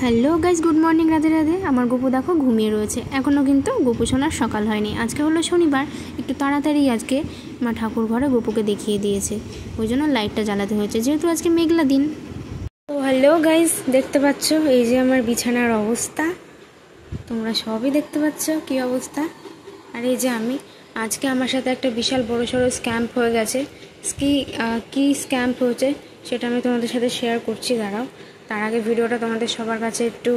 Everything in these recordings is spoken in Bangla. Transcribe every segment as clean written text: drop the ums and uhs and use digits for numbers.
Hello guys, good morning, Radhe Radhe. আমার গপু দেখো ঘুমিয়ে রয়েছে, এখনও কিন্তু গপু শোনার সকাল হয়নি। আজকে হলো শনিবার, একটু তাড়াতাড়ি আজকে মা ঠাকুর ঘরে গপুকে দেখিয়ে দিয়েছে, ওই জন্য লাইটটা জ্বালাতে হয়েছে, যেহেতু আজকে মেঘলা দিন। তো হ্যালো গাইস, দেখতে পাচ্ছ এই যে আমার বিছানার অবস্থা, তোমরা সবই দেখতে পাচ্ছ কী অবস্থা। আর এই যে আমি আজকে আমার সাথে একটা বিশাল বড়সড় স্ক্যাম্প হয়ে গেছে। কি স্ক্যাম্প হয়েছে সেটা আমি তোমাদের সাথে শেয়ার করছি, দাঁড়াও। তার আগে ভিডিওটা তোমাদের সবার কাছে একটু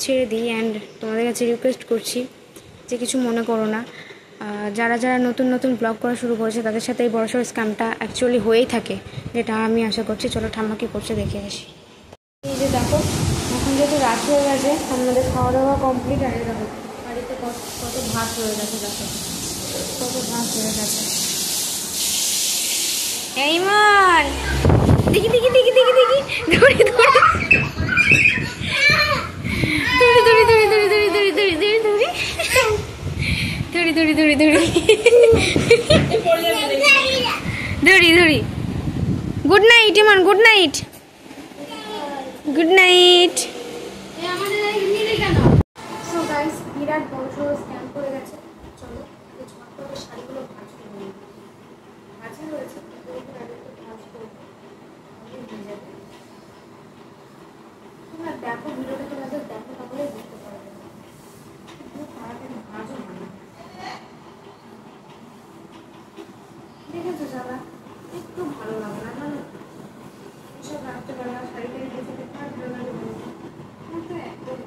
ছেড়ে দিই, অ্যান্ড তোমাদের কাছে রিকোয়েস্ট করছি যে কিছু মনে করো না। যারা যারা নতুন নতুন ব্লগ করা শুরু করেছে তাদের সাথে এই বড়সড় স্ক্যামটা অ্যাকচুয়ালি হয়েই থাকে, যেটা আমি আশা করছি। চলো ঠাম্মা কী করছে দেখে আসি। এই যে দেখো, এখন যেহেতু রাত হয়ে গেছে, আমাদের খাওয়া দাওয়া কমপ্লিট। আর দেখো বাড়িতে কত ভাত হয়ে গেছে, দেখো কত ভাত হয়ে গেছে। এই মান দেখি দেখি দেখি দেখি দেখি ধরি ধরি ধরি ধরি ধরি ধরি ধরি ধরি ধরি ধরি ধরি ধরি ধরি ধরি ধরি ধরি। Good night Iman, good night, good night. So guys, বিরাট বড় স্ক্যাম করে গেছে। চলো শাড়িগুলো ভাঁজ করে নিই। ভাঁজা রয়েছে, তোমরা দেখো ভিডিওটা, তোমাদের দেখো তাহলে বুঝতে পারবে। তাড়াতাড়ি ভাঁজও হয় না, দেখেছো যারা একটু ভালো লাগে না, জানো এসব রাত্রেবেলা শাড়ি টাড়ি দেখে দেখতে আর ভালো লাগে আমার তো একদম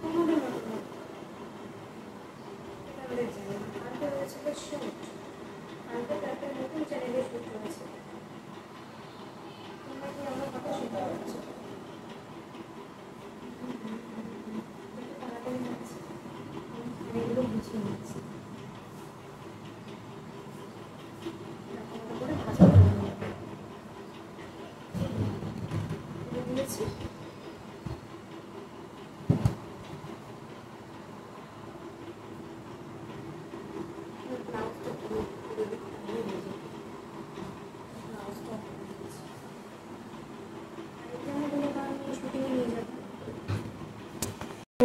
তোমাদের মতো না। এটা আমাদের জানি কালকে রয়েছে তো শুট, কালকে তো একটা নতুন চ্যানেলে শুট রয়েছে। তোমরা কি আমার কথা শুনতে পাচ্ছ? তাড়াতাড়ি হচ্ছে, এগুলো বুঝিয়ে নিচ্ছি।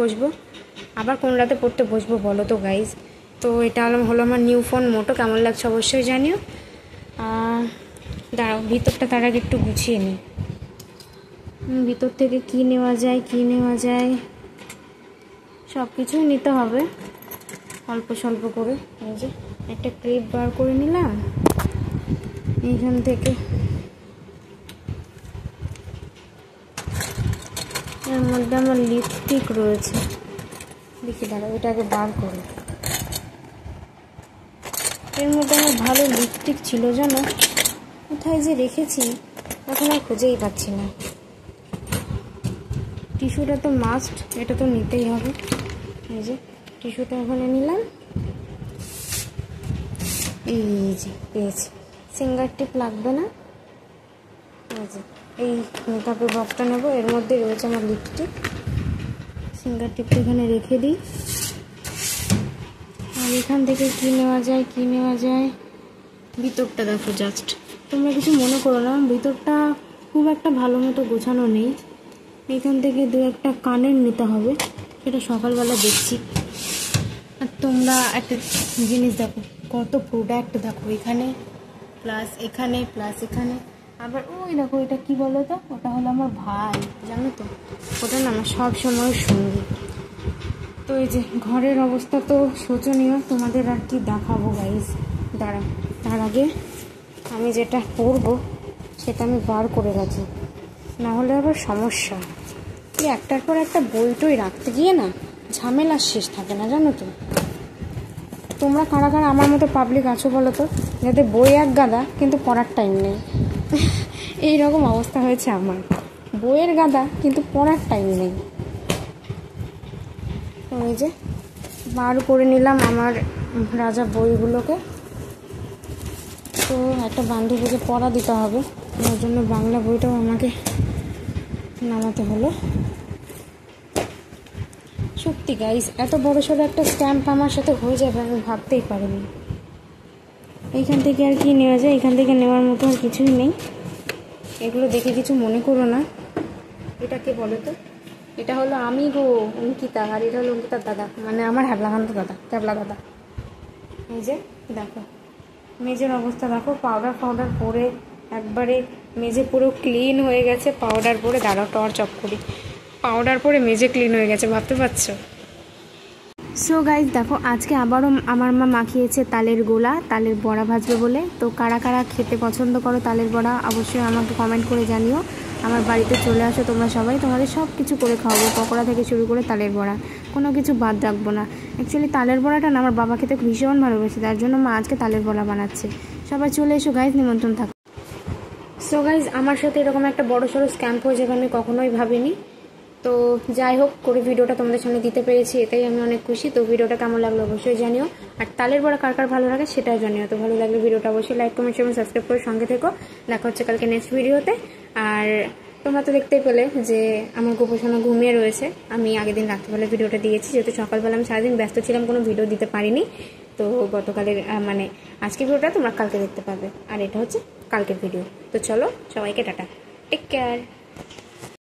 বসবো আবার কোন রাতে পড়তে বসবো বলো তো গাইজ। তো এটা হলো আমার নিউ ফোন মোটো, কেমন লাগছে অবশ্যই জানিও। দাঁড়াও ভিতরটা তার আগে একটু গুছিয়ে নিই, ভিতর থেকে কি নেওয়া যায় সব কিছুই নিতে হবে অল্প স্বল্প করে। এই যে একটা ক্লিপ বার করে নিলাম এইখান থেকে, এর মধ্যে আমার লিপস্টিক রয়েছে, দেখি দাঁড়াও এটা আগে বার করি। এর মধ্যে আমার ভালো লিপস্টিক ছিল, জানো কোথায় যে রেখেছি এখন আর খুঁজেই পাচ্ছি না। টিস্যুটা তো মাস্ট, এটা তো নিতেই হবে। এই যে টিস্যুটা ওখানে নিলাম, এই যে পেয়েছি। সিঙ্গার টিপ লাগবে না, এই যে এই মেকআপের বক্সটা নেবো, এর মধ্যে রয়েছে আমার লিপস্টিক। সিঙ্গার টিপটা এখানে রেখে দিই। আর এখান থেকে কি নেওয়া যায় ভিতরটা দেখো জাস্ট, তোমরা কিছু মনে করো না, ভিতরটা খুব একটা ভালো মতো গোছানো নেই। এখান থেকে দু একটা কানের নিতে হবে, সেটা সকালবেলা দেখছি। আর তোমরা একটা জিনিস দেখো, কত প্রোডাক্ট দেখো, এখানে প্লাস এখানে প্লাস এখানে, আবার ওই দেখো এটা কি বলো তো, ওটা হলো আমার ভাই, জানো তো ওটা না আমার সব সময় সঙ্গী। তো এই যে ঘরের অবস্থা তো শোচনীয়, তোমাদের আর কি দেখাবো গাইস। দাঁড়া, তার আগে আমি যেটা পরবো সেটা আমি বার করে রাখি, না হলে আবার সমস্যা। এই একটার পর একটা বই টই রাখতে গিয়ে না ঝামেলার শেষ থাকে না, জানো তো। তোমরা কারা কারা আমার মতো পাবলিক আছো বলো তো, যাতে বই এক গাদা কিন্তু পড়ার টাইম নেই। এইরকম অবস্থা হয়েছে আমার, বইয়ের গাদা কিন্তু পড়ার টাইম নেই। তো এই যে বার করে নিলাম আমার রাজা বইগুলোকে। তো একটা বান্ধবীকে পড়া দিতে হবে, ওর জন্য বাংলা বইটাও আমাকে নামাতে হলো। সত্যি গাইস, এত বড় সড়ো একটা স্ক্যাম্প আমার সাথে হয়ে যাবে আমি ভাবতেই পারিনি। এইখান থেকে আর কি নেওয়া যায়, এখান থেকে নেওয়ার মতো আর কিছুই নেই। এগুলো দেখে কিছু মনে করো না, এটা কে বলো তো? এটা হলো আমি গো, অঙ্কিতা। আর এটা হলো অঙ্কিতার দাদা, মানে আমার হ্যাবলাকান্ত দাদা, ক্যাবলা দাদা। এই যে দেখো মেজের অবস্থা দেখো, পাউডার পরে একবারে মেজে পুরো ক্লিন হয়ে গেছে। পাউডার পরে, দাঁড়াও টর্চ অফ করি, পাউডার পরে মেজে ক্লিন হয়ে গেছে, ভাবতে পারছো? সো গাইজ দেখো, আজকে আবারও আমার মা মাখিয়েছে তালের গোলা, তালের বড়া ভাজবে বলে। তো কারা কারা খেতে পছন্দ করো তালের বড়া অবশ্যই আমাকে কমেন্ট করে জানিও। আমার বাড়িতে চলে আসো তোমরা সবাই, তোমাদের সব কিছু করে খাওয়াবো, পকোড়া থেকে শুরু করে তালের বড়া, কোনো কিছু বাদ রাখবো না। অ্যাকচুয়ালি তালের বড়াটা না আমার বাবা খেতে ভীষণ ভালোবাসে, তার জন্য মা আজকে তালের বড়া বানাচ্ছে। সবাই চলে এসো গাইজ, নিমন্ত্রণ থাকো। সো গাইজ, আমার সাথে এরকম একটা বড় সড়ো স্ক্যাম্প হয়ে যাবে আমি কখনোই ভাবিনি। তো যাই হোক করে ভিডিওটা তোমাদের সামনে দিতে পেরেছি, এটাই আমি অনেক খুশি। তো ভিডিওটা কেমন লাগলো অবশ্যই জানিও, আর তালের বড়া কার কার ভালো লাগে সেটাও জানিও। তো ভালো লাগলে ভিডিওটা অবশ্যই লাইক কমেন্ট এবং সাবস্ক্রাইব করে সঙ্গে থেকো। দেখা হচ্ছে কালকে নেক্সট ভিডিওতে। আর তোমরা তো দেখতেই পেলে যে আমার গোপোষণা ঘুমিয়ে রয়েছে। আমি আগের দিন রাত্রিবেলা ভিডিওটা দিয়েছি, যেহেতু সকালবেলা আমি সারাদিন ব্যস্ত ছিলাম, কোনো ভিডিও দিতে পারিনি। তো গতকালের মানে আজকের ভিডিওটা তোমরা কালকে দেখতে পাবে, আর এটা হচ্ছে কালকের ভিডিও। তো চলো সবাইকে টাটা, টেক কেয়ার।